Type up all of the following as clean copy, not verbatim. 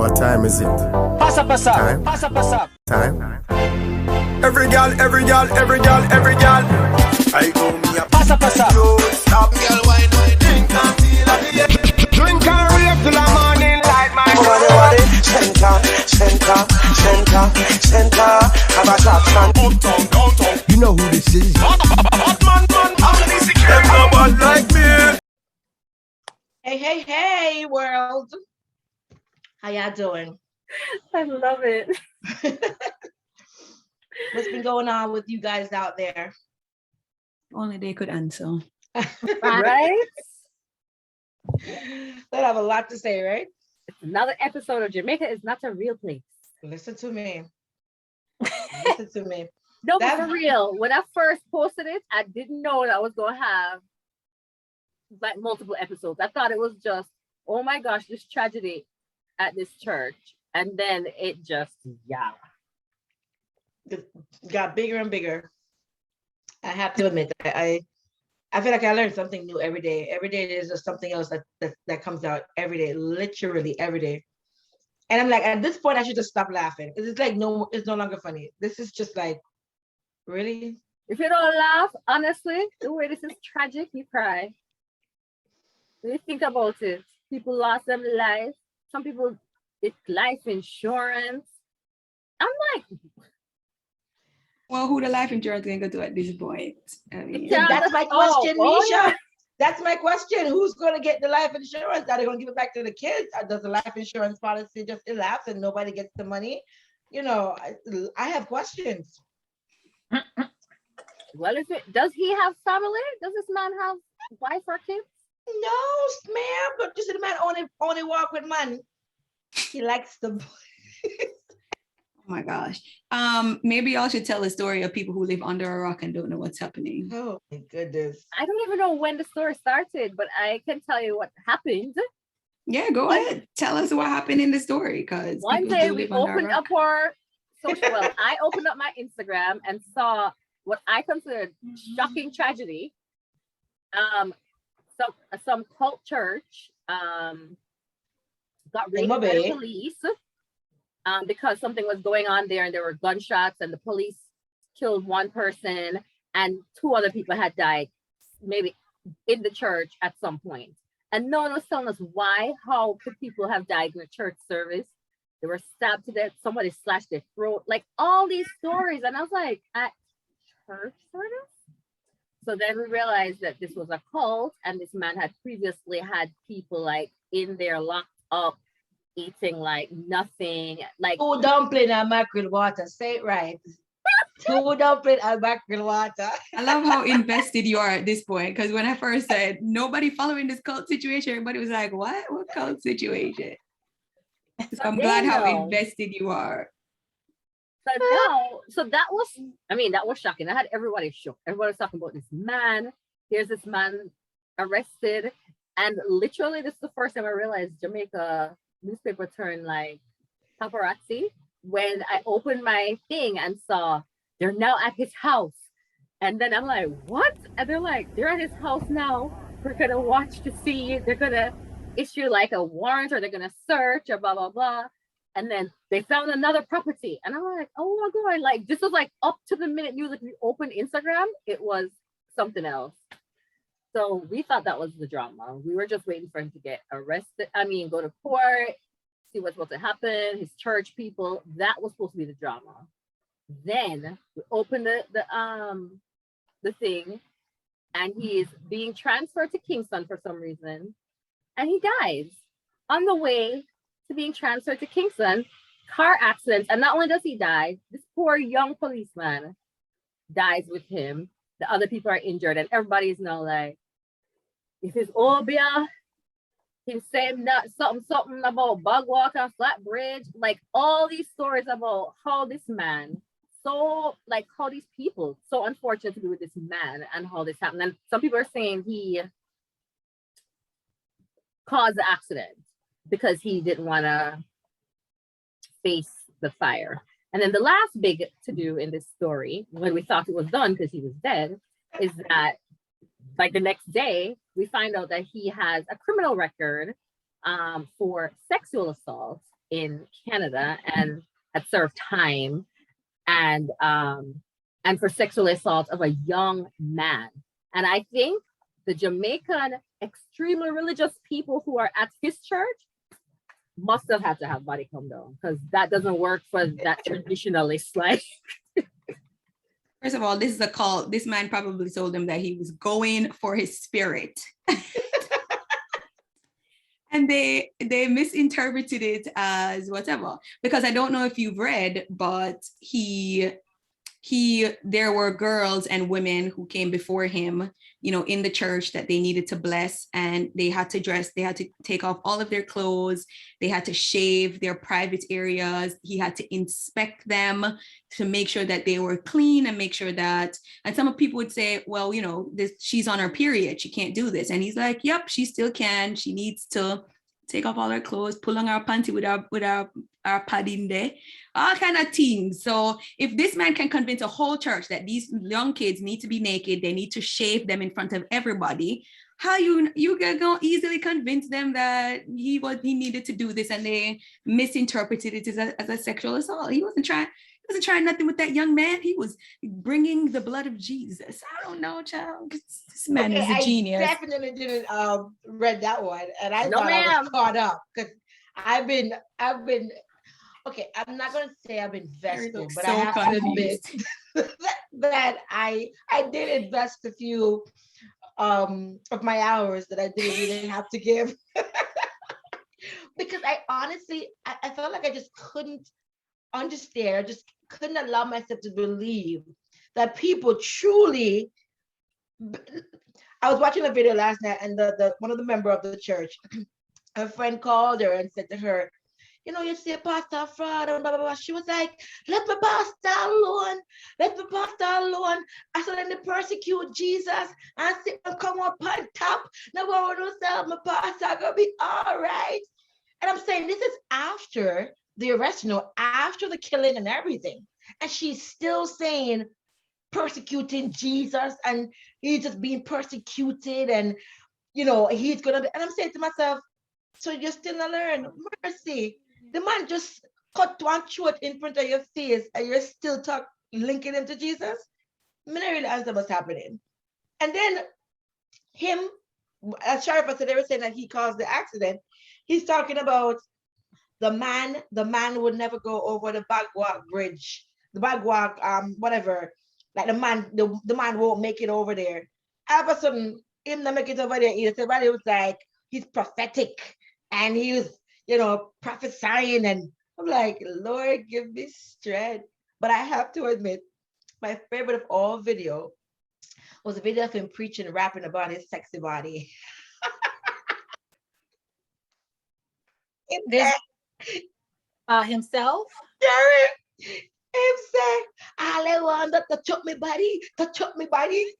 What time is it? Pasa pasa, Time? pasa pasa. Time? Every gal, every gal, every gal, every gal. I go me a Pasa pasa. yo, stop girl, wine, drink and feel like the drink and rave till the morning light, my What it? Center, center, center, center. Have a shot, man. uptown, downtown. You know who this is. Hot man, I'm the secret. Them no bad like me. Hey, world. How y'all doing? I love it. What's been going on with you guys out there? Only they could answer. Right? They have a lot to say, right? Another episode of Jamaica is not a real place. Listen to me. Listen to me. No, but That- for real, when I first posted it, I didn't know that I was going to have like multiple episodes. I thought it was just, oh my gosh, this tragedy at this church. And then it just, yeah. It got bigger and bigger. I have to admit, I feel like I learn something new every day. Every day there's just something else that comes out every day, literally every day. And I'm like, at this point, I should just stop laughing. It's like it's no longer funny. This is just like, really? If you don't laugh, honestly, the way this is tragic, you cry. When you think about it, people lost their lives. Some people, it's life insurance. I'm like, Well, who the life insurance going to do at this point? I mean, Yeah. That's my question, Oh, Nisha. yeah. That's my question. Who's going to get the life insurance? Are they going to give it back to the kids? Or does the life insurance policy just elapse and nobody gets the money? You know, I have questions. well, does he have family? Does this man have wife or kids? No, ma'am. But you see, the man only walk with money. He likes the oh my gosh. Maybe y'all should tell a story of people who live under a rock and don't know what's happening. Oh my goodness. I don't even know when the story started, but I can tell you what happened. Yeah, go ahead. Tell us what happened in the story, because One day we opened up our social. Well, I opened up my Instagram and saw what I considered shocking tragedy. Some cult church got raided by the police because something was going on there, and there were gunshots, and the police killed one person, and two other people had died, maybe in the church at some point. And no one was telling us why. How could people have died in a church service? They were stabbed to death. Somebody slashed their throat. Like all these stories, and I was like, at church service. So then we realized that this was a cult, and this man had previously had people like in there locked up, eating like nothing, like Two dumpling and mackerel water. Say it right. Two dumpling and mackerel water. I love how invested you are at this point, because when I first said nobody following this cult situation, everybody was like, what cult situation? So I'm glad how invested you are. So that was shocking. I had everybody shook. Everybody was talking about this man. Here's this man arrested, and literally this is the first time I realized Jamaica newspaper turned like paparazzi when I opened my thing and saw they're now at his house. And then I'm like, what? And they're like, they're at his house now. We're gonna watch to see. They're gonna issue like a warrant, or they're gonna search, or blah blah blah. And then they found another property, and I'm like, oh my god! Like this was like up to the minute news. If we opened Instagram, it was something else. So we thought that was the drama. We were just waiting for him to get arrested. I mean, go to court, see what's supposed to happen. His church people. That was supposed to be the drama. Then we opened the thing, and he is being transferred to Kingston for some reason, and he dies on the way to being transferred to Kingston. Car accidents, and not only does he die, this poor young policeman dies with him. The other people are injured, and everybody is now like, if it's Obia, he's saying that something about Bugwater, Flat Bridge, like all these stories about how this man, so like how these people so unfortunate to be with this man, and how this happened. And some people are saying he caused the accident because he didn't want to face the fire. And then the last big to do in this story, when we thought it was done because he was dead, is that like the next day we find out that he has a criminal record for sexual assault in Canada and had served time, and for sexual assault of a young man. And I think the Jamaican extremely religious people who are at his church must have had to have body come down, because that doesn't work for that traditionalist. Like, first of all, this is a cult. This man probably told him that he was going for his spirit. And they misinterpreted it as whatever, because I don't know if you've read, but there were girls and women who came before him, in the church that they needed to bless, and they had to take off all of their clothes. They had to shave their private areas. He had to inspect them to make sure that they were clean, and make sure that, and some people would say, well, she's on her period, she can't do this. And he's like, yep, she still can. She needs to take off all her clothes, pull on our panty with our pad in there, all kind of things. So if this man can convince a whole church that these young kids need to be naked, they need to shave them in front of everybody, how you gonna easily convince them that he needed to do this, and they misinterpreted it as a sexual assault? He wasn't trying nothing with that young man. He was bringing the blood of Jesus. I don't know, child. This man is a genius. I definitely didn't read that one, and I thought I was caught up, because I've been. Okay, I'm not gonna say I've invested, but I have to admit that I did invest a few of my hours that I didn't really have to give, because I honestly I felt like I just couldn't understand. I just couldn't allow myself to believe that people truly. I was watching a video last night, and the one of the member of the church, a friend called her and said to her, you see a pastor fraud and blah, blah, blah. She was like, let my pastor alone. Let my pastor alone. I said, let me persecute Jesus and see him come up on top. Now, I don't say my pastor going to be all right. And I'm saying, this is after the arrest, after the killing and everything. And she's still saying, persecuting Jesus, and he's just being persecuted, and, he's going to be. And I'm saying to myself, so you're still not learning mercy. The man just cut one throat in front of your face, and you're still linking him to Jesus. I mean, I really understand what's happening. And then him, as Sharifa said, they were saying that he caused the accident. He's talking about the man would never go over the Bagwalk bridge, the Bagwalk, whatever. Like the man won't make it over there. All of a sudden, him not make it over there. Everybody was like, he's prophetic, and he was, prophesying, and I'm like, Lord, give me strength. But I have to admit, my favorite of all video was a video of him preaching and rapping about his sexy body. Himself? Him say, all I want to touch up my body, touch up my body.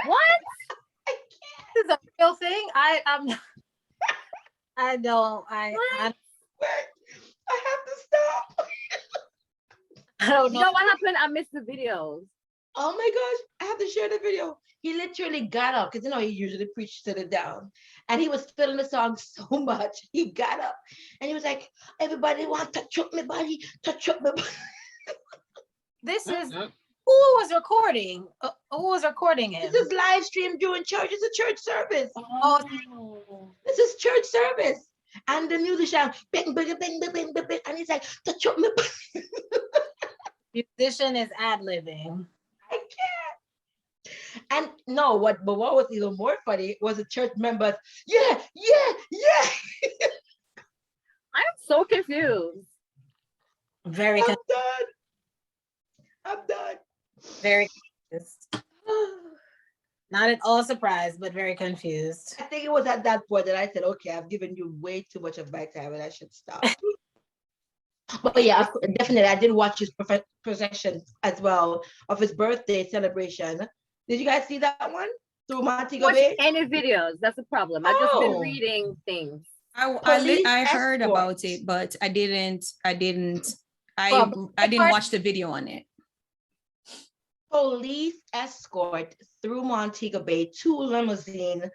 What? I can't. This is a real thing. I know. I have to stop. I don't know. You know what happened? I missed the videos. Oh my gosh, I have to share the video. He literally got up, because he usually preaches to the down, and he was feeling the song so much. He got up and he was like, everybody want to touch up my body, touch up my body. This is who was recording? Who was recording it? This is live stream during church. It's a church service. Oh, this is church service. And the musician, bing, bing, bing, bing, bing, bing, and he's like, touch up my body. Musician is ad-libbing. I can't. And no, what was even more funny was the church members, yeah. I'm so confused. Very I'm confused. done. Very confused. Not at all surprised, but very confused. I think it was at that point that I said, okay, I've given you way too much of my time and I should stop. But yeah, definitely, I did watch his procession as well of his birthday celebration. Did you guys see that one through Montego Bay? Any videos? That's the problem. I've just been reading things. I heard about it, but I didn't watch the video on it. Police escort through Montego Bay, 2 limousine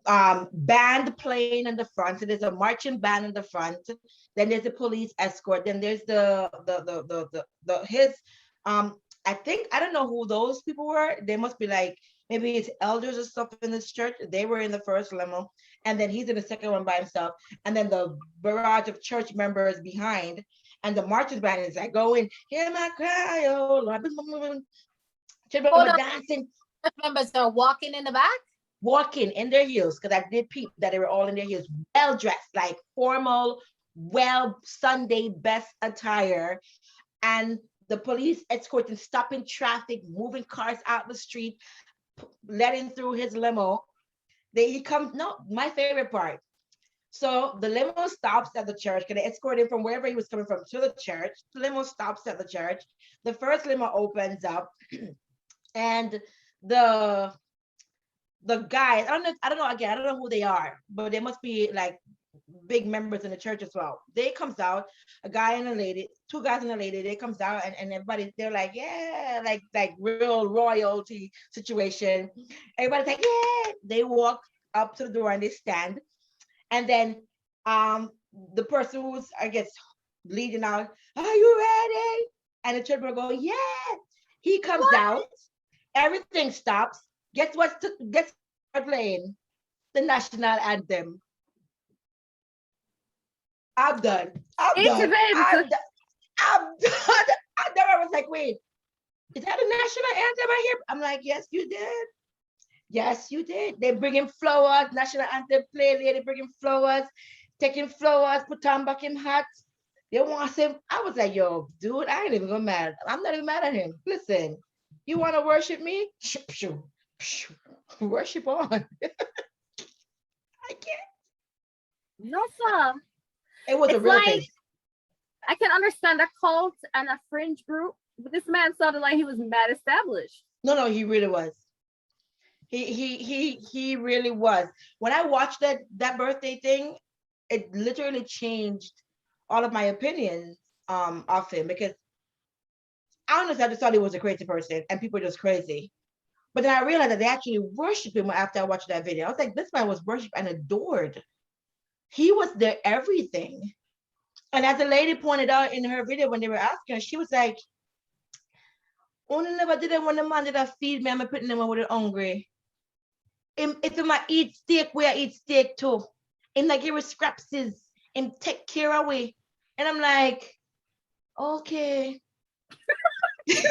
band playing in the front. So there's a marching band in the front. Then there's a police escort. Then there's his I think, I don't know who those people were. They must be like maybe it's elders or stuff in this church. They were in the first limo, and then he's in the second one by himself. And then the barrage of church members behind, and the marching band is like going, hear my cry, oh Lord. Children Hold were on. dancing, Members are walking in the back. walking in their heels, because I did peep that they were all in their heels, well dressed, like formal, well Sunday best attire, and the police escorting, stopping traffic, moving cars out the street, letting through his limo. He comes, no, my favorite part. So the limo stops at the church, because they escort him from wherever he was coming from to the church. The limo stops at the church. The first limo opens up, and the guys, I don't know, again, I don't know who they are, but they must be like big members in the church as well. They comes out, a guy and a lady, two guys and a lady, they comes out, and everybody, they're like, yeah, like real royalty situation. Everybody's like, yeah. They walk up to the door and they stand. And then the person who's, I guess, leading out, are you ready? And the children go, yeah. He comes out, everything stops. Guess what's playing? The national anthem. I'm done. I'm done. I was like, wait, is that a national anthem I hear? I'm like, yes, you did. Yes, you did. They bring him flowers, national anthem play, lady bringing flowers, taking flowers, put on back in hats. They want him. I was like, yo, dude, I ain't even gonna mad. I'm not even mad at him. Listen, you want to worship me? Worship on. I can't. No, sir. It was a It's real like, thing. I can understand a cult and a fringe group, but this man sounded like he was mad established. No, he really was. He really was. When I watched that birthday thing, it literally changed all of my opinions of him, because honestly, I just thought he was a crazy person and people are just crazy. But then I realized that they actually worship him after I watched that video. I was like, this man was worshipped and adored. He was their everything. And as the lady pointed out in her video when they were asking her, she was like, only never did it when the man did I feed me, I'm putting them with it hungry. If I eat steak, we eat steak too. And like he scraps his and take care of we. And I'm like, okay. Okay.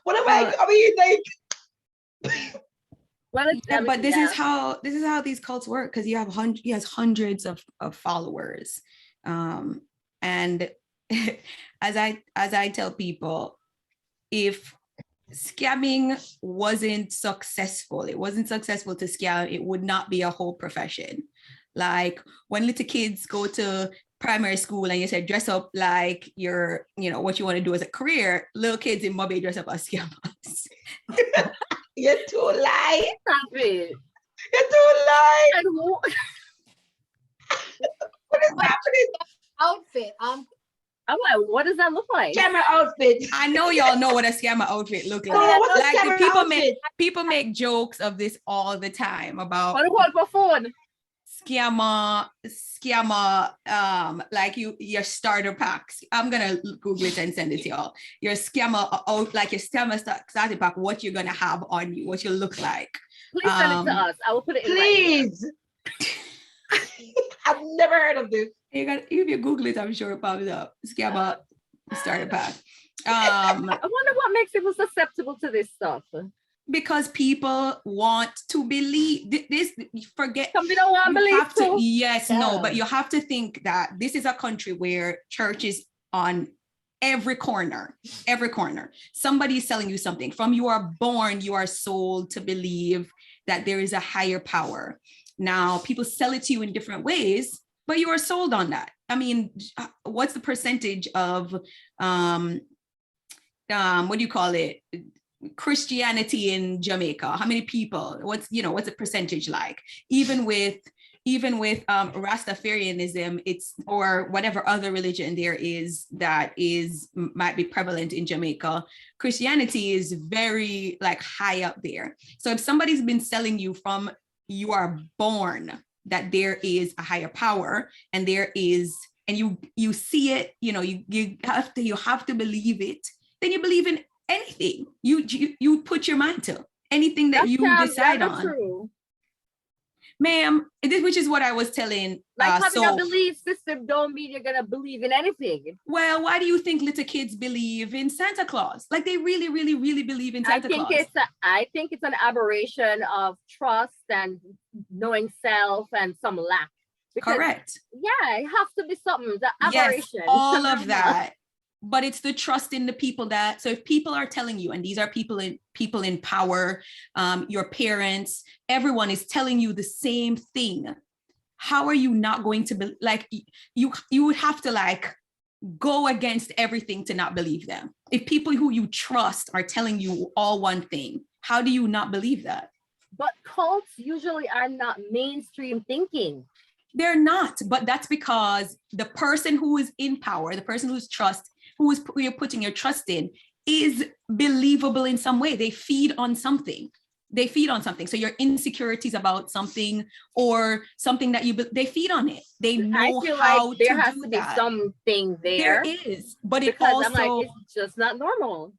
What am I mean, like Yeah, but this is how these cults work, because he has hundreds of followers, and as I tell people, if scamming wasn't successful, it wasn't successful to scam, it would not be a whole profession. Like when little kids go to primary school and you say dress up like you're, what you want to do as a career, little kids in Mobile dress up as scammers. You're too light. Stop it. You're too light. And What is happening? Outfit. I'm like, what does that look like? Scammer outfit. I know y'all know what a scammer outfit look like. Oh, what's a Like scammer people make jokes of this all the time about What for phone? scammer, like your starter packs. I'm gonna Google it and send it to y'all. Your scammer out, like your scammer starter pack, what you're gonna have on you, what you look like. Please send it to us. I will put it in. Please. I've never heard of this. If you Google it, I'm sure it pops up. Scammer starter pack. I wonder what makes people susceptible to this stuff. Because people want to believe this. Forget. Some people don't want to believe too. Yes, no, but you have to think that this is a country where church is on every corner. Every corner, somebody is selling you something. From you are born, you are sold to believe that there is a higher power. Now, people sell it to you in different ways, but you are sold on that. I mean, what's the percentage of what do you call it? Christianity in Jamaica? How many people? What's the percentage like? Even even with Rastafarianism, it's, or whatever other religion there is that might be prevalent in Jamaica, Christianity is very like high up there. So if somebody's been selling you from you are born that there is a higher power, and there is, and you see it, you have to believe it, then you believe in anything you put your mind to, anything that you decide on. True. Ma'am, which is what I was telling. Like having a belief system don't mean you're gonna believe in anything. Well, why do you think little kids believe in Santa Claus? Like they really, really, really believe in Santa Claus. I think it's an aberration of trust and knowing self and some lack. Because, correct. Yeah, it has to be something. The aberration. Yes, all of that. But it's the trust in the people that, so if people are telling you, and these are people in power, your parents, everyone is telling you the same thing, how are you not going to be like, you would have to like go against everything to not believe them. If people who you trust are telling you all one thing, how do you not believe that? But cults usually are not mainstream thinking. They're not, but that's because the person who is in power, the person who you're putting your trust in, is believable in some way. They feed on something. So your insecurities about something or something that they feed on it. They know how there has to be something there. There is, but because it also, I'm like, it's just not normal.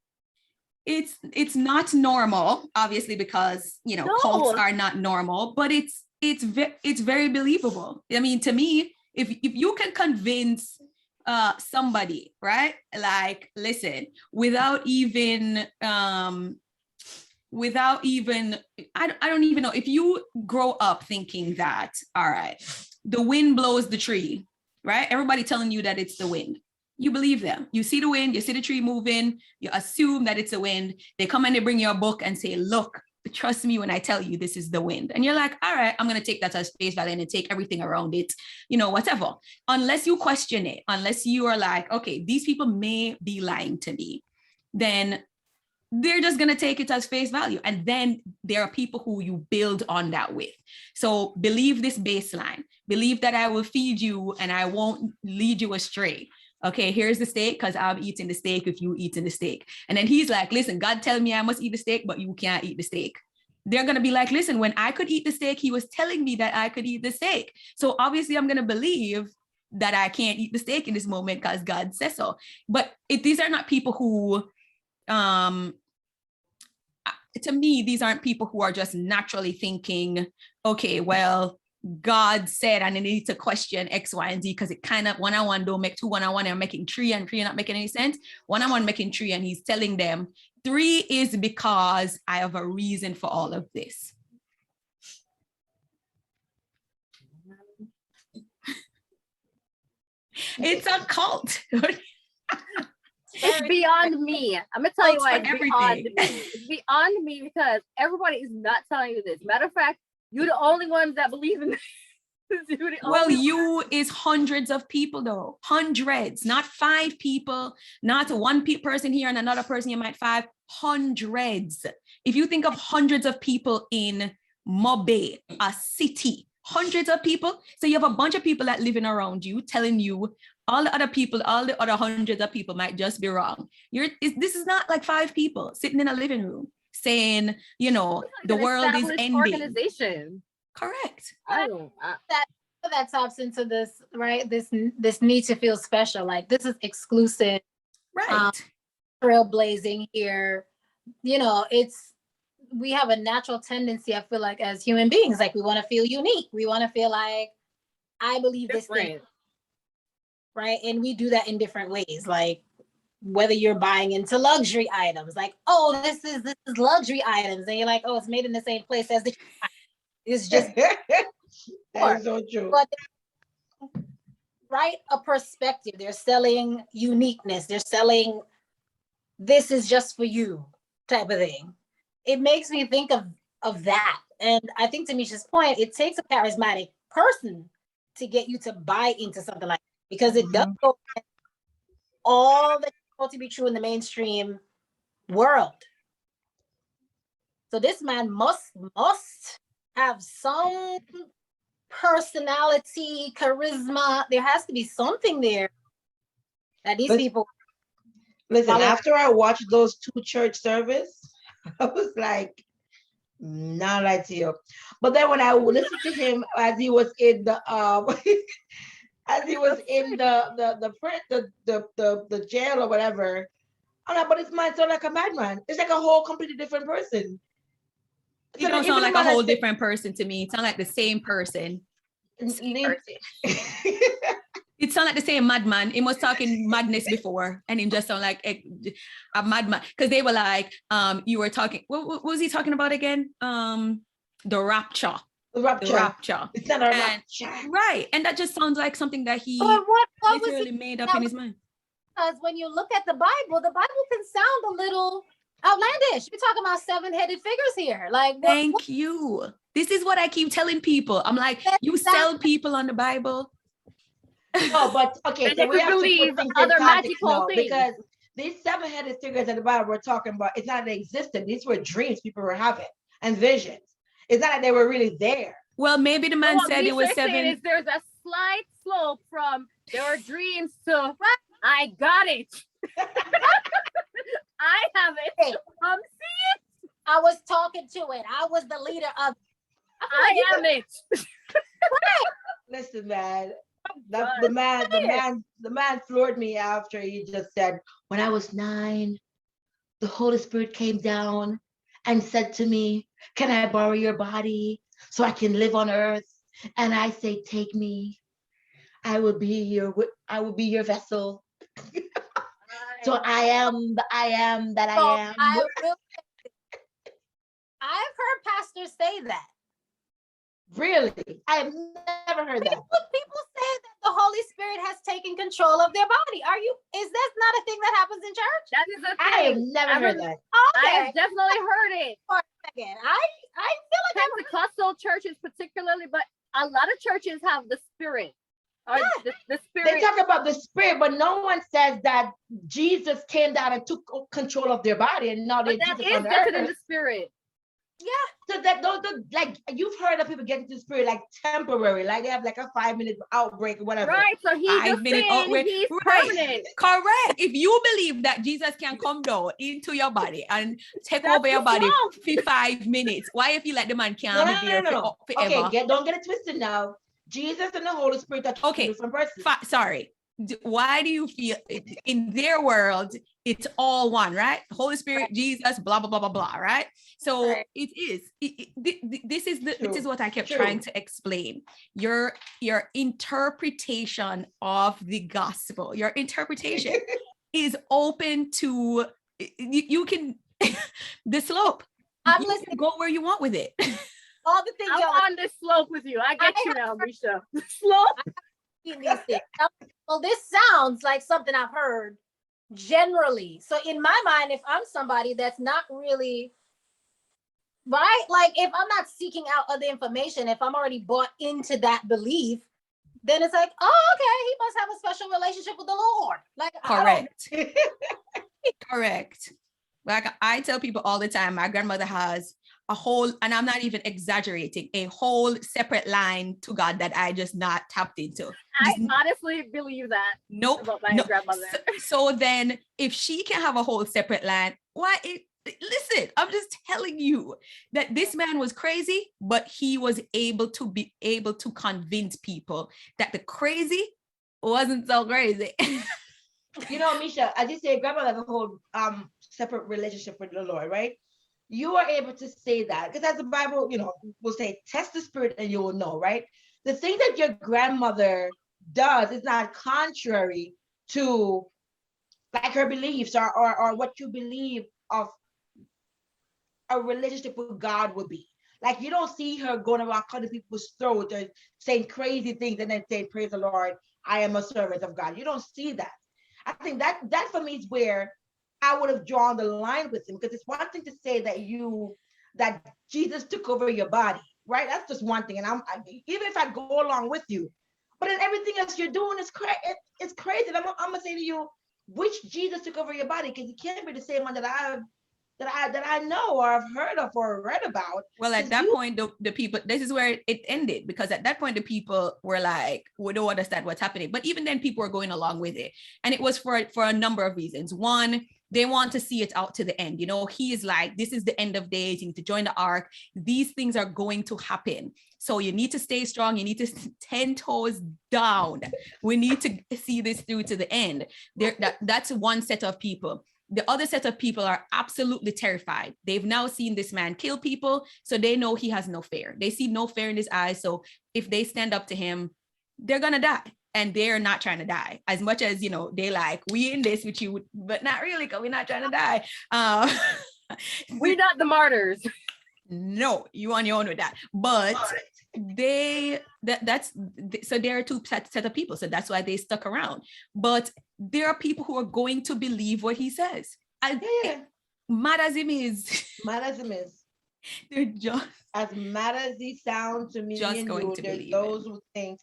It's not normal, obviously, because cults are not normal, but it's very believable. I mean, to me, if you can convince somebody, right? Like, listen, without even I don't even know, if you grow up thinking that, all right, the wind blows the tree, right? Everybody telling you that it's the wind. You believe them. You see the wind, you see the tree moving, you assume that it's a wind. They come and they bring you a book and say, look, trust me when I tell you this is the wind. And you're like, all right, I'm going to take that as face value and take everything around it, whatever. Unless you question it, unless you are like, okay, these people may be lying to me, then they're just going to take it as face value. And then there are people who you build on that with. So believe this baseline. Believe that I will feed you and I won't lead you astray. Okay, here's the steak because I'm eating the steak if you eating the steak. And then he's like, listen, God tell me I must eat the steak, but you can't eat the steak. They're going to be like, listen, when I could eat the steak, he was telling me that I could eat the steak. So obviously I'm going to believe that I can't eat the steak in this moment because God says so. But these are not people who, to me, these aren't people who are just naturally thinking, okay, well, God said, and I need to question X, Y, and Z because it kind of 1 and 1 don't make 2, 1 and 1 are making 3, and 3 are not making any sense. 1 and 1 making 3, and he's telling them 3 is because I have a reason for all of this. It's a cult. It's beyond me. I'm gonna tell you why it's beyond me. It's beyond me because everybody is not telling you this. Matter of fact, you're the only ones that believe in this. Well, you is hundreds of people though. Hundreds, not 5 people, not one person here and another person you might 5, hundreds. If you think of hundreds of people in Mobe, a city, hundreds of people. So you have a bunch of people that living around you telling you all the other people, all the other hundreds of people might just be wrong. This is not like 5 people sitting in a living room saying, the world is ending. Organization. Correct. I don't. That taps into this, right? This need to feel special. Like this is exclusive. Right. Trailblazing here. We have a natural tendency, I feel like, as human beings, like we want to feel unique. We want to feel like I believe this thing. Right. And we do that in different ways. Like whether you're buying into luxury items, like, oh, this is luxury items. And you're like, oh, it's made in the same place as the it's just that's so true. But right, a perspective. They're selling uniqueness. They're selling this is just for you type of thing. It makes me think of that. And I think to Misha's point, it takes a charismatic person to get you to buy into something like that, because it does go all that to be true in the mainstream world. So this man must have some personality, charisma. There has to be something there that these people. Listen, follow. after I watched those 2 church service, I was like, not like to you. But then when I listened to him as he was in the as he was in the jail or whatever, I'm like, but this man sound like a madman. It's like a whole completely different person. It don't sound like a whole different person to me. It sounds like the same person. It sounds like the same madman. He was talking madness before, and him just sound like a madman. Because they were like, you were talking. What was he talking about again? The rapture. The rapture. It's not a rapture. Right, and that just sounds like something that he what literally made up in his mind. Because when you look at the Bible can sound a little outlandish. We're talking about 7-headed figures here. Like, thank you. This is what I keep telling people. I'm like, you sell people on the Bible. Oh, but okay, so we have to put things other in magical now, things. Because these 7-headed figures in the Bible we're talking about, it's not that they existed. These were dreams people were having and visions. It's not that they were really there. Well, maybe the man said it was 7. Is there's a slight slope from there were dreams to I got it. I have it. See it. I was talking to it. I was the leader of. I am it. Listen, man. The man floored me after he just said, when I was 9, the Holy Spirit came down and said to me, can I borrow your body so I can live on earth? And I say, take me. I will be your vessel. So I am that I am. I've heard pastors say that. Really? I have never heard that. People say that the Holy Spirit has taken control of their body. Is that not a thing that happens in church? That is a thing. I have never heard that. Okay. I have definitely heard it. For a second. I feel like Pentecostal churches particularly, but a lot of churches have the Spirit. Or the Spirit. They talk about the Spirit, but no one says that Jesus came down and took control of their body, and now they that is different in the Spirit. Yeah. So that those like you've heard of people get into the Spirit like temporary, like they have like a 5-minute outbreak or whatever. Right. So he's 5-minute outbreak. He's permanent. Correct. If you believe that Jesus can come down into your body and take over your body for 5 minutes, why if you let the man can't be there forever? Okay, don't get it twisted now. Jesus and the Holy Spirit are two different persons. Sorry. Why do you feel in their world it's all one, right? Holy Spirit, Jesus, blah blah blah blah blah, right? So it is. This is what I kept trying to explain. Your interpretation of the gospel, your interpretation is open to you can the slope. I'm listening. You go where you want with it. All the things I'm on this slope with you. I get you now, Misha. Slope. Well, this sounds like something I've heard generally. So in my mind, if I'm somebody that's not really right, like if I'm not seeking out other information, if I'm already bought into that belief, then it's like, oh, okay, he must have a special relationship with the Lord. Like, correct. Correct. Like I tell people all the time, my grandmother has a whole, and I'm not even exaggerating, a whole separate line to God that I just not tapped into. I honestly believe that. Nope. About my grandmother. So then if she can have a whole separate line, listen, I'm just telling you that this man was crazy, but he was able to convince people that the crazy wasn't so crazy. You know, Misha, as you say, grandmother has a whole separate relationship with the Lord, right? You are able to say that because as the Bible, will say, test the spirit and you will know, right? The thing that your grandmother does is not contrary to like her beliefs or what you believe of a relationship with God would be. Like you don't see her going around cutting people's throats or saying crazy things and then saying, praise the Lord, I am a servant of God. You don't see that. I think that for me is where I would have drawn the line with him, because it's one thing to say that Jesus took over your body, right? That's just one thing. And even if I go along with you, but then everything else you're doing is it's crazy. And I'm gonna say to you, which Jesus took over your body? Because it can't be the same one that that I know or I've heard of or read about. Well, at that point, the people, this is where it ended, because at that point, the people were like, we don't understand what's happening. But even then, people were going along with it. And it was for a number of reasons. One, they want to see it out to the end. You know, he is like, this is the end of days. You need to join the ark. These things are going to happen. So you need to stay strong. You need to 10 toes down. We need to see this through to the end. That's one set of people. The other set of people are absolutely terrified. They've now seen this man kill people, so they know he has no fear. They see no fear in his eyes. So if they stand up to him, they're gonna die. And they're not trying to die. As much as, you know, they like, we in this with you, but not really, because we're not trying to die. We're not the martyrs. No, you on your own with that. But so there are two set of people. So that's why they stuck around. But there are people who are going to believe what he says. Mad as him is. They're just as mad as he sounds to me. Just going to believe those who think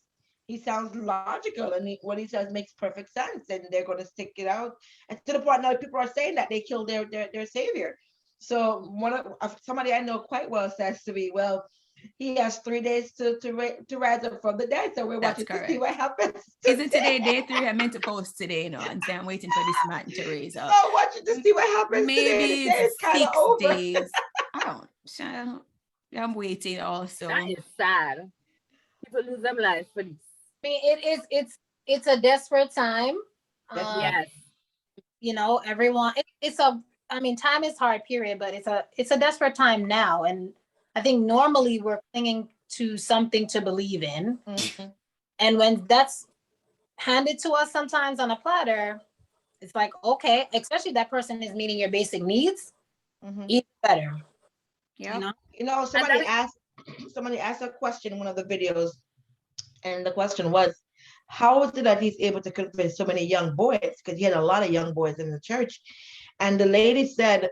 he sounds logical and what he says makes perfect sense, and they're going to stick it out. And to the point now, people are saying that they killed their savior. So somebody I know quite well says to me, well, he has 3 days to rise up from the dead. So we're watching to see what happens. Is it today, day 3? I meant to post today, you know, and say I'm waiting for this man to raise up. Oh, watching to see what happens. Maybe today. it's 6 days. I don't. I'm waiting also. That is sad. People lose their lives for this. I mean, it's a desperate time. Yes. You know, everyone. I mean, time is hard, period. But it's a desperate time now, and I think normally we're clinging to something to believe in, and when that's handed to us sometimes on a platter, it's like, okay, especially that person is meeting your basic needs, even better. Yeah. You know, somebody asked a question in one of the videos, and the question was, how is it that he's able to convince so many young boys? Because he had a lot of young boys in the church. And the lady said,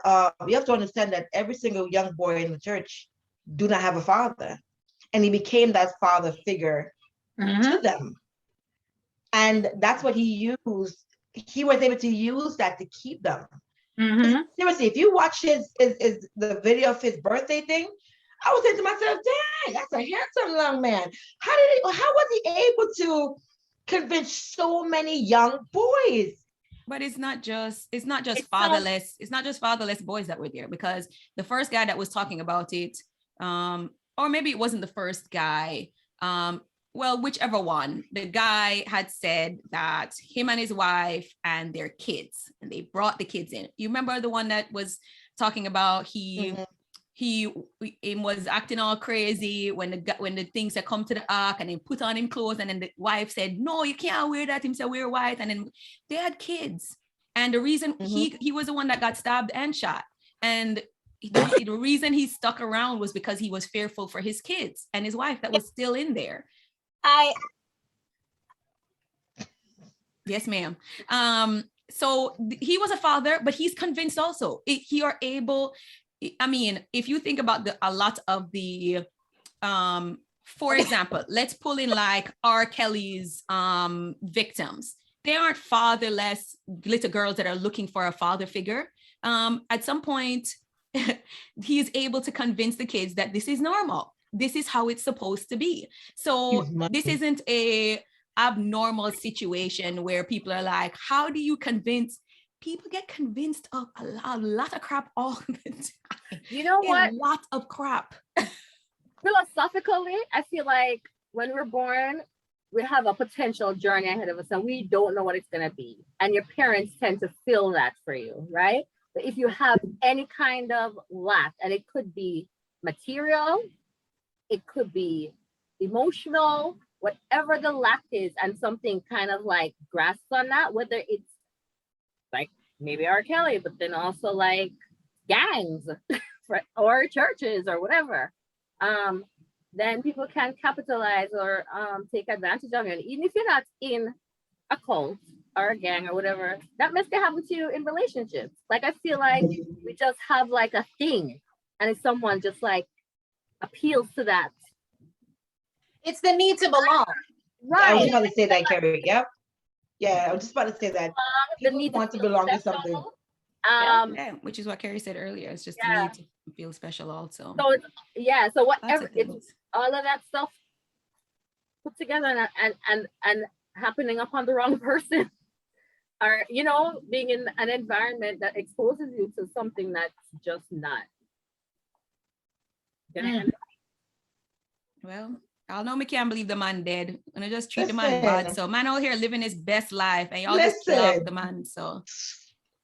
you have to understand that every single young boy in the church do not have a father. And he became that father figure to them. And that's what he used. He was able to use that to keep them. Seriously, if you watch the video of his birthday thing, I was saying to myself, dang, that's a handsome young man. How was he able to convince so many young boys? But it's not just fatherless boys that were there, because the first guy that was talking about it, or maybe it wasn't the first guy, well, whichever one, the guy had said that him and his wife and their kids, and they brought the kids in. You remember the one that was talking about he was acting all crazy when the things had come to the ark, and then put on him clothes, and then the wife said, no, you can't wear that. Him said, wear white. And then they had kids. And the reason he was the one that got stabbed and shot. And the reason he stuck around was because he was fearful for his kids and his wife that was still in there. Yes, ma'am. So he was a father, but he's convinced also. I mean, if you think about a lot of the, for example, let's pull in like R. Kelly's victims. They aren't fatherless little girls that are looking for a father figure. At some point, he is able to convince the kids that this is normal. This is how it's supposed to be. So this isn't a abnormal situation where people are like, how do you convince? People get convinced of a lot of crap all the time. You know what? A lot of crap. Philosophically, I feel like when we're born, we have a potential journey ahead of us and we don't know what it's going to be. And your parents tend to fill that for you, right? But if you have any kind of lack, and it could be material, it could be emotional, whatever the lack is, and something kind of like grasps on that, whether it's like maybe R. Kelly, but then also like gangs or churches or whatever, then people can capitalize or take advantage of it. Even if you're not in a cult or a gang or whatever, that must happen to you in relationships. Like, I feel like we just have like a thing, and if someone just like appeals to that, it's the need to belong. Right. I was about to say that, Carrie. Yep. Yeah, I was just about to say that. The need want to belong to something. Yeah, which is what Carrie said earlier. It's just Yeah. the need to feel special also. So it's, yeah, so Lots whatever, of it's things. all of that stuff put together and happening upon the wrong person, or you know, being in an environment that exposes you to something that's just not gonna end. Well, I know me can't believe the man dead. And I just treat the man bad. Listen. So man out here living his best life and y'all just kill off Listen. the man. So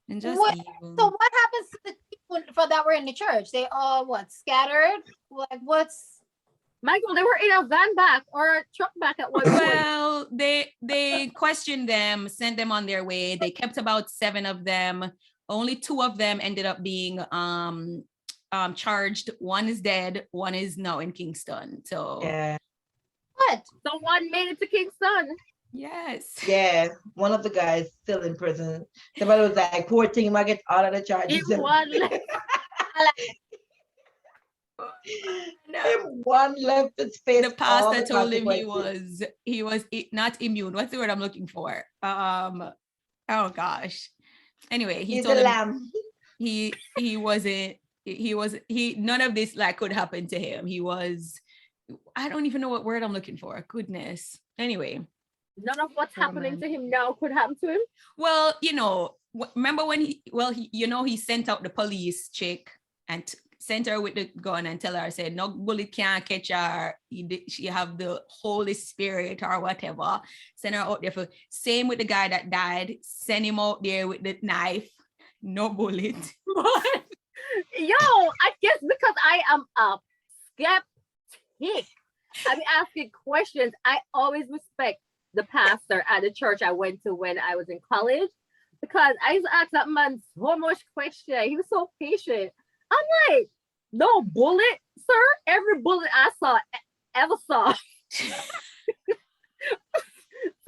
and just What- evil. So what happens to the people for that were in the church? They all what scattered? Like what's Michael, they were in a van back or a truck back at one point. Well, they questioned them, sent them on their way. They kept about 7 of them. Only 2 of them ended up being charged. One is dead, one is now in Kingston. So Yeah. what? Someone made it to Kingston. yes. Yeah. One of the guys still in prison. Somebody was like, poor thing, he might get all of the charges. In one left. One left his face. The pastor told him he was not immune. What's the word I'm looking for? Oh gosh. Anyway, he He's told a him lamb. he wasn't none of this like could happen to him. He was, I don't even know what word I'm looking for. Goodness. Anyway. None of what's happening man. to him now could happen to him. Well, you know, remember when he sent out the police chick and sent her with the gun and tell her, said, no bullet can't catch her. She have the Holy Spirit or whatever. Send her out there for, same with the guy that died. Send him out there with the knife. No bullet. Yo, I guess because I am a skeptic. I be asking questions. I always respect the pastor at the church I went to when I was in college, because I used to ask that man so much question. He was so patient. I'm like, no bullet, sir. Every bullet I ever saw.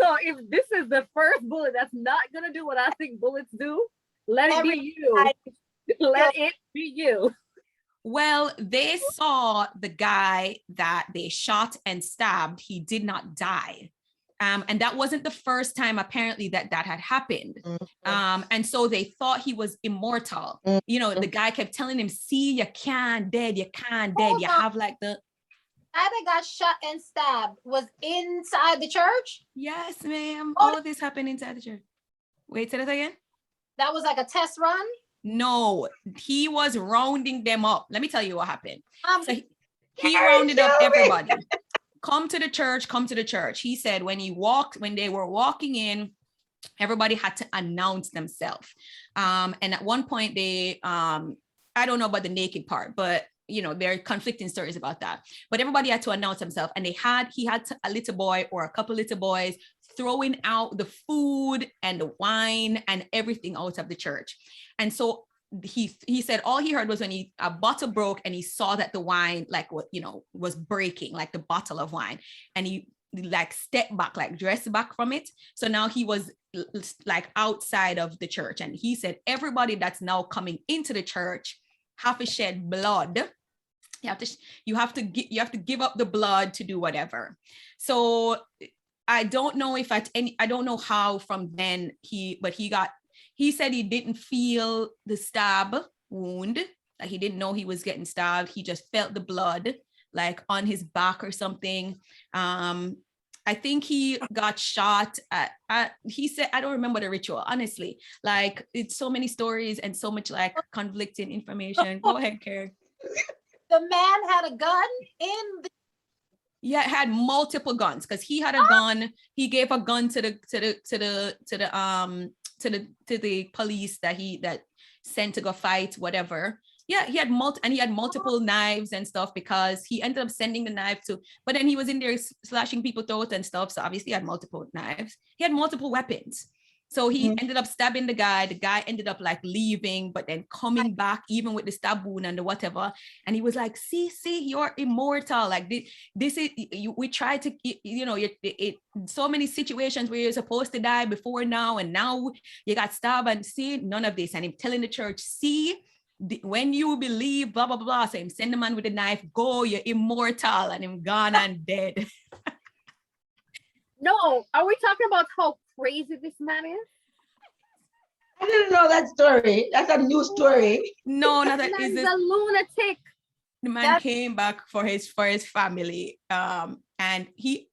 So if this is the first bullet that's not gonna do what I think bullets do, let it be you. Let it be you. Well, they saw the guy that they shot and stabbed. He did not die. And that wasn't the first time apparently that had happened. And so they thought he was immortal. You know, the guy kept telling him, see, you can't dead, you can't dead. You have like the guy that got shot and stabbed was inside the church? Yes, ma'am. All of this happened inside the church. Wait, say that again. That was like a test run? No, he was rounding them up. Let me tell you what happened. So he Carrie, rounded up tell me. everybody. Come to the church, come to the church. He said when they were walking in, everybody had to announce themselves. And at one point they, I don't know about the naked part, but you know, there are conflicting stories about that. But everybody had to announce themselves, and he had a little boy or a couple little boys throwing out the food and the wine and everything out of the church. And so he said all he heard was when a bottle broke and he saw that the wine was breaking, like the bottle of wine, and he like stepped back, like dressed back from it. So now he was like outside of the church, and he said everybody that's now coming into the church have to shed blood. You have to give up the blood to do whatever. So I don't know if I don't know how from then he said he didn't feel the stab wound, like he didn't know he was getting stabbed. He just felt the blood like on his back or something. I think he got shot he said, I don't remember the ritual, honestly. Like it's so many stories and so much like conflicting information. Go ahead, Karen. The man had a gun in the Yeah, had multiple guns because he had a gun. He gave a gun to the police that sent to go fight, whatever. Yeah, he had multiple knives and stuff because he ended up sending the knife to, but then he was in there slashing people's throats and stuff. So obviously he had multiple knives. He had multiple weapons. So he ended up stabbing the guy. The guy ended up like leaving, but then coming back even with the stab wound and the whatever. And he was like, see, you're immortal. Like this is, we tried to, so many situations where you're supposed to die before now. And now you got stabbed and see none of this. And him telling the church, see, when you believe, blah, blah, blah. So him send the man with the knife, go, you're immortal. And him gone and dead. No, are we talking about how crazy this man is? I didn't know that story. That's a new story. No, not that. He's Is this a lunatic. the man came back for his family, and he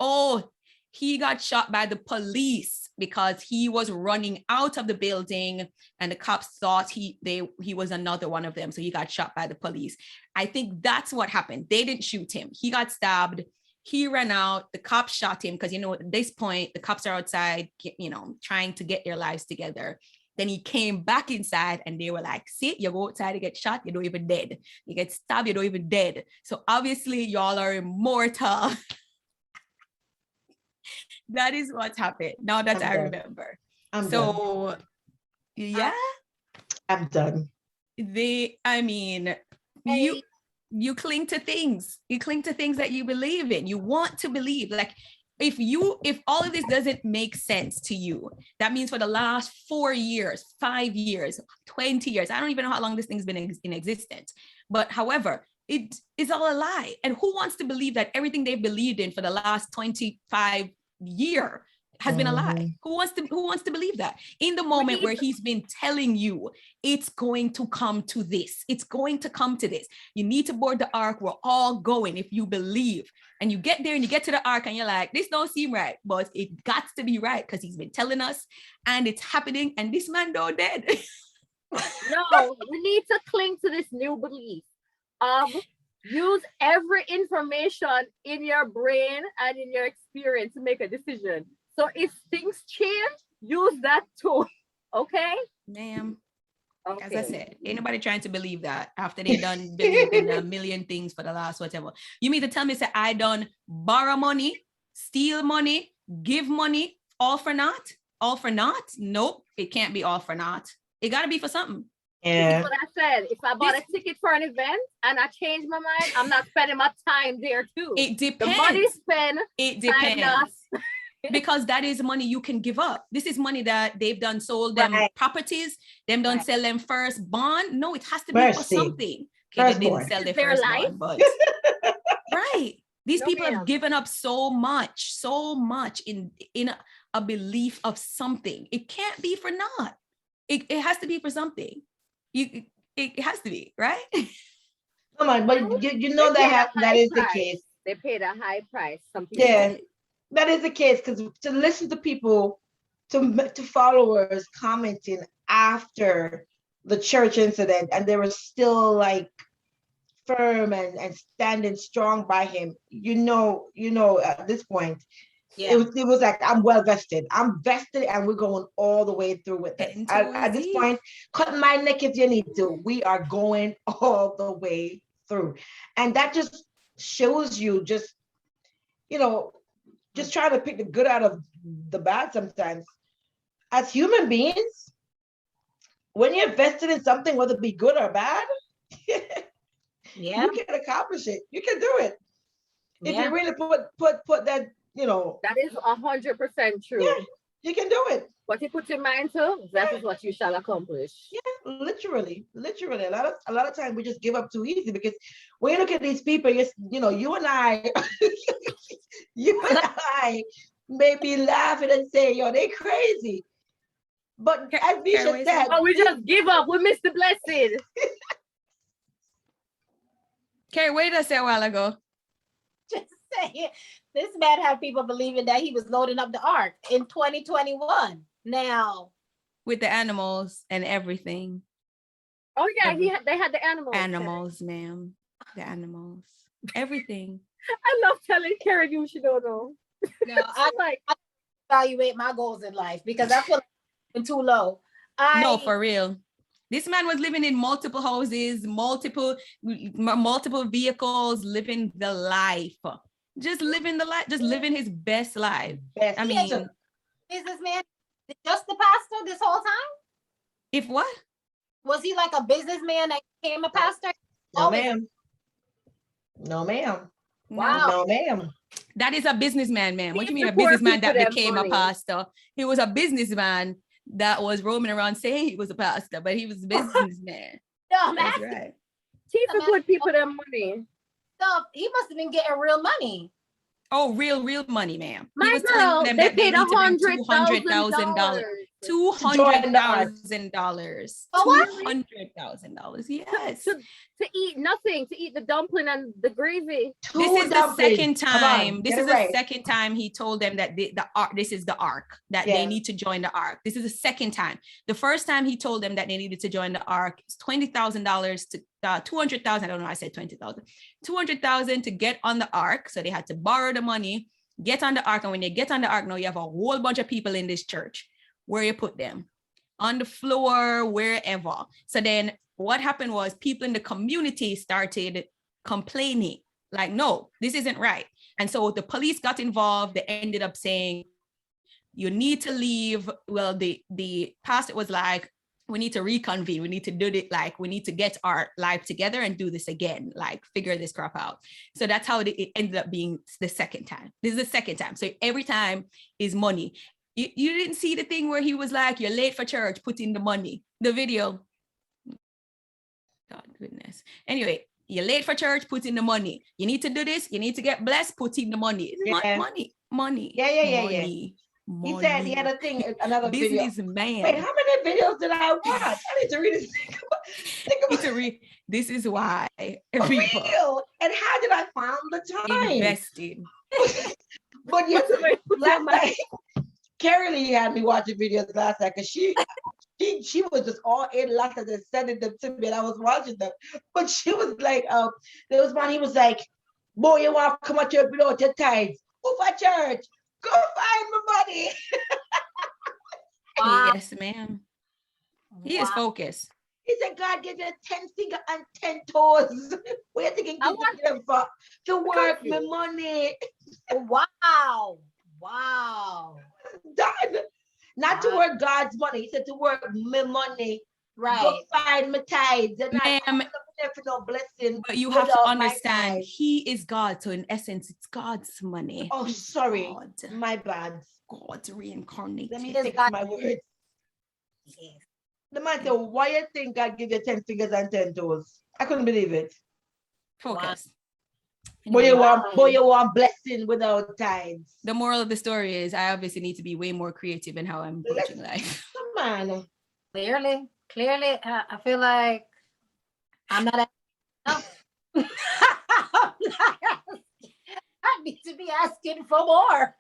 got shot by the police because he was running out of the building, and the cops thought he was another one of them, so he got shot by the police. I think that's what happened. They didn't shoot him. He got stabbed. He ran out. The cops shot him because, at this point the cops are outside, trying to get their lives together. Then he came back inside and they were like, see, you go outside to get shot, you don't even dead. You get stabbed, you don't even dead. So obviously y'all are immortal. That is what's happened. Now that I remember. I'm done. Yeah. I'm done. You cling to things. You cling to things that you believe in. You want to believe. Like, if all of this doesn't make sense to you, that means for the last 4 years, 5 years, 20 years, I don't even know how long this thing's been in existence. But however, it is all a lie. And who wants to believe that everything they've believed in for the last 25 years has been a lie? Who wants to believe that? In the moment where he's been telling you it's going to come to this, it's going to come to this. You need to board the ark. We're all going if you believe. And you get there and you get to the ark and you're like, this don't seem right, but it got to be right because he's been telling us and it's happening and this man don't dead. No, we need to cling to this new belief. Use every information in your brain and in your experience to make a decision. So if things change, use that too. Okay? Ma'am. Okay. As I said, ain't nobody trying to believe that after they done believe in a million things for the last whatever. You mean to tell me say I done borrow money, steal money, give money, all for naught? All for naught? Nope, it can't be all for naught. It gotta be for something. Yeah. This is what I said. If I bought a ticket for an event and I changed my mind, I'm not spending my time there too. It depends. The money spent. It depends. Because that is money you can give up. This is money that they've done sold them properties, them done sell them first bond. No, it has to be for something. Okay, they didn't sell their first bond, but right. These people have given up so much in a belief of something. It can't be for naught. It has to be for something. It has to be, right? Come on, but you know that is the case. They paid a high price. Some people that is the case, because to listen to people, to followers commenting after the church incident, and they were still like firm and standing strong by him. At this point, it was like, I'm well vested. I'm vested, and we're going all the way through with it. At this point, cut my neck if you need to. We are going all the way through, and that just shows you just trying to pick the good out of the bad sometimes. As human beings, when you're vested in something, whether it be good or bad, you can accomplish it. You can do it. If you really put that, that is 100% true. Yeah, you can do it. What you put your mind to, that is what you shall accomplish. Yeah, literally. A lot of times we just give up too easy, because when you look at these people, you and I, may be laughing and saying, yo, they crazy. But as Bisha said, we just give up. We miss the blessing. Carrie, what did I say a while ago? Just saying, this man had people believing that he was loading up the ark in 2021. Now, with the animals and everything. Oh yeah, they had the animals. Animals, ma'am. The animals. Everything. I love telling Carrie you she don't know. No, I evaluate my goals in life, because I feel like I'm too low. No, for real. This man was living in multiple houses, multiple vehicles, living the life. Just living the life, just living his best life. I mean, is this man just the pastor this whole time? If what? Was he like a businessman that became a pastor? No, ma'am. No, ma'am. Wow. No, ma'am. That is a businessman, man. What do you mean a businessman that became a pastor? He was a businessman that was roaming around saying he was a pastor, but he was a businessman. No, that's right. He's a good people their money. So he must have been getting real money. Oh, real money, ma'am. My girl, they paid $200,000. $200,000. Oh, what? $200,000. Yes. To eat nothing, to eat the dumpling and the gravy. This is the second Come on, time. This get is it the right. second time he told them that the ark. This is the ark that they Yeah. need to join the ark. This is the second time. The first time he told them that they needed to join the ark. It's $20,000 to 200,000. I don't know. I said 20,000. 200,000 to get on the ark. So they had to borrow the money, get on the ark, and when you get on the ark, now you have a whole bunch of people in this church. Where you put them? On the floor, wherever. So then what happened was people in the community started complaining, like, no, this isn't right. And so the police got involved. They ended up saying, you need to leave. Well, the pastor was like, we need to reconvene. We need to do it. Like, we need to get our life together and do this again, like figure this crap out. So that's how it ended up being the second time. This is the second time. So every time is money. You didn't see the thing where he was like, you're late for church, put in the money. The video. God goodness. Anyway, you're late for church, put in the money. You need to do this. You need to get blessed, put in the money. Yeah. Money. Yeah. Money. He said he had a thing, another video. Businessman. Wait, how many videos did I watch? I need to read this. Think about This is why for people real. And how did I find the time? invested. But yes, last night, Carrie Lee had me watching videos last night because she was just all in last night and sending them to me, and I was watching them. But she was like, there was one, he was like, boy, you want to come at church without your tithes? Go for church. Go find my money. Wow. Yes, ma'am. He is focused. He said, God gave you 10 fingers and 10 toes. Where you thinking you give them for? To work my money. Wow. Done. Not to work God's money. He said to work my money. Right. Go find my tithes. And Ma'am, for no blessing. but you have to without my understand, tithes. he is God. So in essence, it's God's money. Oh, sorry. God. My bad. God's reincarnated. Let me Yes, fix God. my words. Yes. The man said, why you think God give you 10 fingers and 10 toes? I couldn't believe it. Focus. Boy, Anyway, you want blessing without tithes. the moral of the story is I obviously need to be way more creative in how I'm approaching life. Come on. Clearly, I feel like I'm not enough. I need to be asking for more.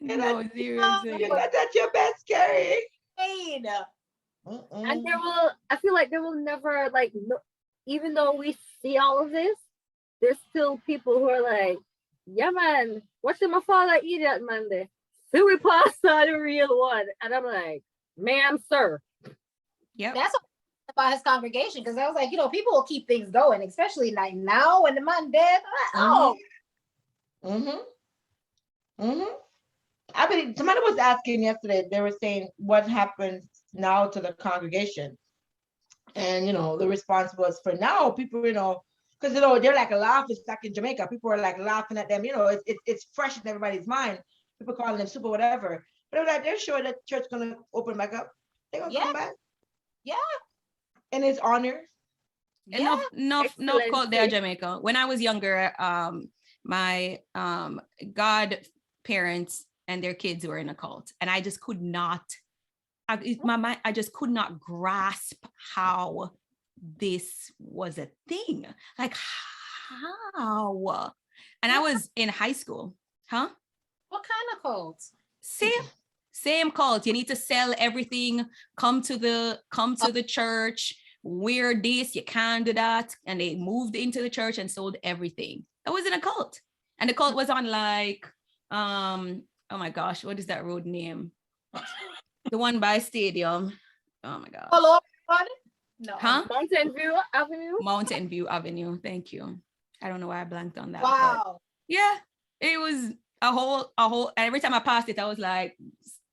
No, seriously. You're not at your best, Carrie. Pain. And I feel like there will never, like, no, even though we see all of this, there's still people who are like, yeah, man, what did my father eat that Monday? Suey pasta, the real one. And I'm like, ma'am, sir. Yep. That's about his congregation, because I was like, people will keep things going, especially like now when the man dead. Oh, I mean, somebody was asking yesterday, they were saying what happens now to the congregation. And, the response was for now, people, because, they're like laughing, it's like in Jamaica, people are like laughing at them, it's fresh in everybody's mind. People calling them super whatever. But they're sure that church going to open back up. They're going to come back. Yeah. In his honor. Enough called there, Jamaica. When I was younger, my godparents and their kids were in a cult, and I just could not. I just could not grasp how this was a thing. Like how? And I was in high school, huh? What kind of cult? Same cult. You need to sell everything. Come to the church. Wear this. You can't do that. And they moved into the church and sold everything. I was in a cult, and the cult was on like, oh my gosh, what is that road name? The one by Stadium. Oh my gosh. Hello, no. Huh? Mountain View Avenue. Mountain View Avenue. Thank you. I don't know why I blanked on that. Wow. Yeah, it was a whole. Every time I passed it, I was like,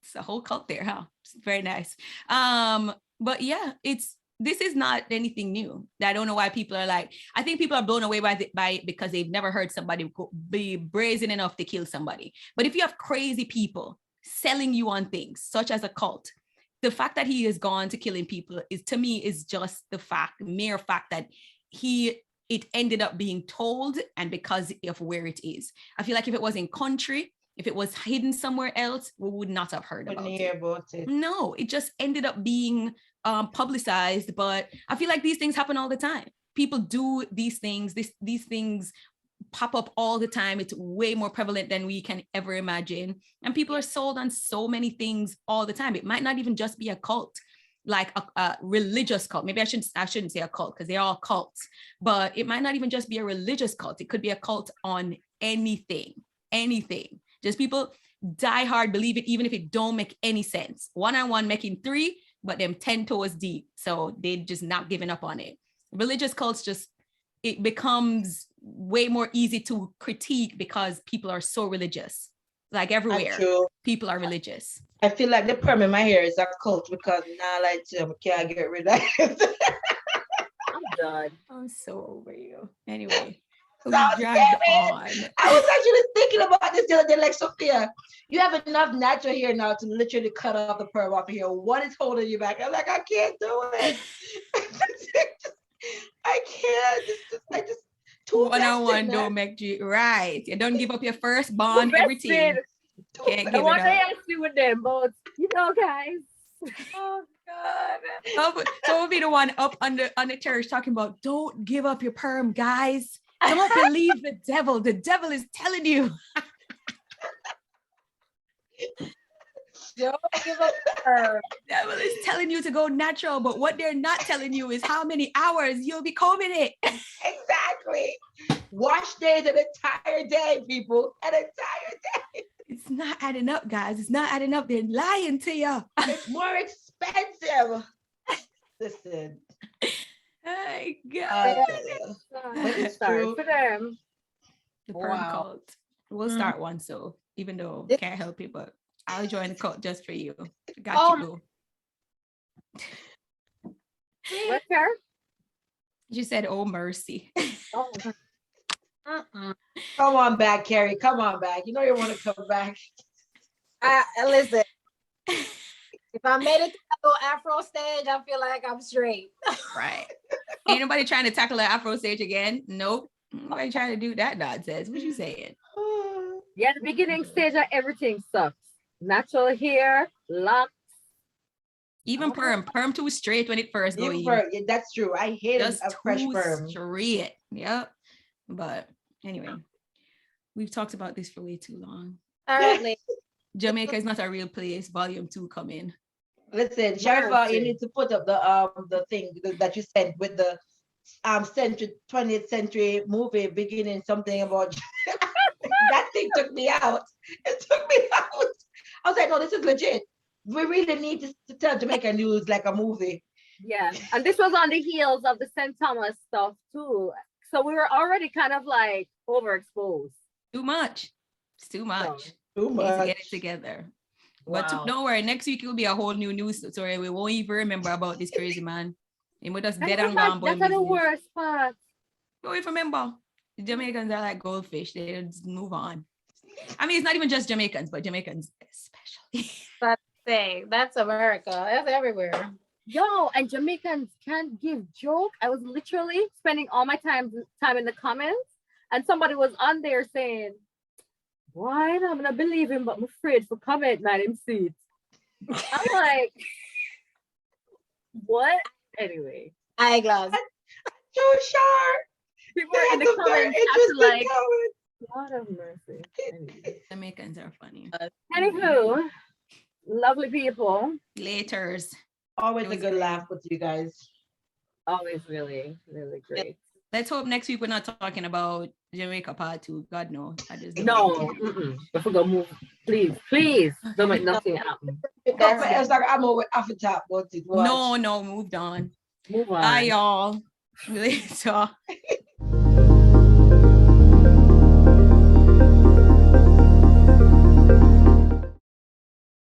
it's a whole cult there, huh? It's very nice. But yeah, this is not anything new. I don't know why people are like, I think people are blown away by it because they've never heard somebody be brazen enough to kill somebody. But if you have crazy people selling you on things such as a cult, the fact that he has gone to killing people is, to me, is just the mere fact that it ended up being told, and because of where it is. I feel like if it was in country, If it was hidden somewhere else, we would not have heard about Wouldn't hear it. about it. No, it just ended up being publicized. But I feel like these things happen all the time. People do these things. These things pop up all the time. It's way more prevalent than we can ever imagine. And people are sold on so many things all the time. It might not even just be a cult, like a religious cult. Maybe I shouldn't say a cult because they're all cults, but it might not even just be a religious cult. It could be a cult on anything. Just people die hard, believe it, even if it don't make any sense. One-on-one making 3, but them 10 toes deep. So they just not giving up on it. Religious cults it becomes way more easy to critique because people are so religious. Like everywhere, people are religious. I feel like the perm in my hair is a cult because now like I can't get rid of it. I'm done. I'm so over you. Anyway, we So dragged on. I was actually thinking about this the other day, like, Sophia, you have enough natural hair now to literally cut off the perm off of here. What is holding you back? I'm like, I can't do it. I can't. I just too One-on-one don't make you right. You don't give up your firstborn, everything. Can't give one it day up. I see with them, but guys. Oh God. So we'll be the one up on the church talking about don't give up your perm, guys. Don't believe the devil. The devil is telling you. Don't give up her. Devil is telling you to go natural, but what they're not telling you is how many hours you'll be combing it. Exactly. Wash days an entire day, people. An entire day. It's not adding up, guys. It's not adding up. They're lying to you. It's more expensive. Listen. Oh, God. But it's Sorry true. for them. The perm Wow. cult. We'll start one, so even though can't help you, but I'll join the cult just for you. Got you, boo. What's her? You said, oh, mercy. Oh, Come on back, Carrie. Come on back. You know you want to come back. Listen, if I made it to that little Afro stage, I feel like I'm straight. Right. Ain't nobody trying to tackle the Afro stage again. Nope. Nobody trying to do that nonsense. What you saying? yeah, the beginning stage of everything sucks. Natural hair, locks. Even perm too straight when it first go in. Yeah, that's true. I hate Just a fresh too perm. straight. Yep. But anyway, we've talked about this for way too long. Apparently. Jamaica is not a real place. Volume 2 coming. Listen, Sharifa, you need to put up the thing that you sent with the 20th century movie beginning something about that thing took me out. It took me out. I was like, no, this is legit. We really need to tell Jamaican news like a movie. Yeah, and this was on the heels of the St. Thomas stuff too. So we were already kind of like overexposed. Too much. It's too much. Too Need to much. get it together. But Wow. don't worry, next week it will be a whole new news story. We won't even remember about this crazy man. He would just dead and gone. That's the worst part. Don't even remember. The Jamaicans are like goldfish. They just move on. I mean, it's not even just Jamaicans, but Jamaicans especially. That's America. That's everywhere. Yo, and Jamaicans can't give joke. I was literally spending all my time in the comments, and somebody was on there saying, "Why I'm gonna believe him, but I'm afraid for comment, man, him see it." I'm like, what? Anyway, Eyeglass. Too sharp. people are in the comments acting like, God have mercy. Anyway. Jamaicans are funny. Anywho, lovely people. Laters. Always a good laugh with you guys. Always really, really great. Let's hope next week we're not talking about Jamaica part 2. God no. I just don't No, think if we're gonna move, please don't make nothing happen. It's like I'm over off the top. What's it? No, moved on. Move on. Bye, y'all. Later.